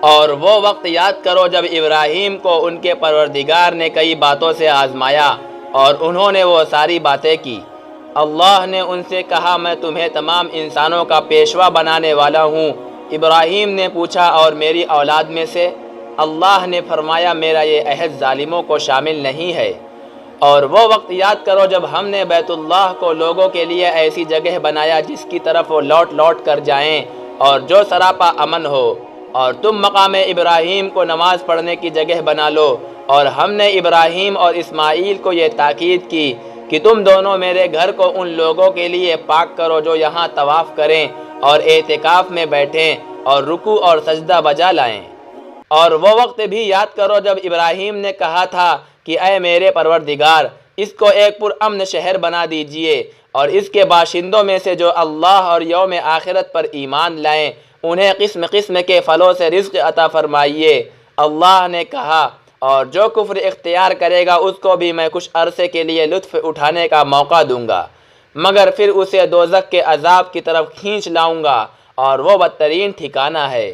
اور وہ وقت یاد کرو جب ابراہیم کو ان کے پروردگار نے کئی باتوں سے آزمایا اور انہوں نے وہ ساری باتیں کی۔ اللہ نے ان سے کہا میں تمہیں تمام انسانوں کا پیشوا بنانے والا ہوں۔ ابراہیم نے پوچھا اور میری اولاد میں سے؟ اللہ نے فرمایا میرا یہ عہد ظالموں کو شامل نہیں ہے۔ اور وہ وقت یاد کرو جب ہم نے بیت اللہ کو لوگوں کے لیے ایسی جگہ بنایا جس کی طرف وہ لوٹ لوٹ کر جائیں اور جو سراپا امن ہو، اور تم مقام ابراہیم کو نماز پڑھنے کی جگہ بنا لو۔ اور ہم نے ابراہیم اور اسماعیل کو یہ تاکید کی کہ تم دونوں میرے گھر کو ان لوگوں کے لیے پاک کرو جو یہاں طواف کریں اور اعتکاف میں بیٹھیں اور رکوع اور سجدہ بجا لائیں۔ اور وہ وقت بھی یاد کرو جب ابراہیم نے کہا تھا کہ اے میرے پروردگار، اس کو ایک پرامن شہر بنا دیجئے اور اس کے باشندوں میں سے جو اللہ اور یوم آخرت پر ایمان لائیں انہیں قسم قسم کے پھلوں سے رزق عطا فرمائیے۔ اللہ نے کہا اور جو کفر اختیار کرے گا اس کو بھی میں کچھ عرصے کے لیے لطف اٹھانے کا موقع دوں گا، مگر پھر اسے دوزخ کے عذاب کی طرف کھینچ لاؤں گا اور وہ بدترین ٹھکانہ ہے۔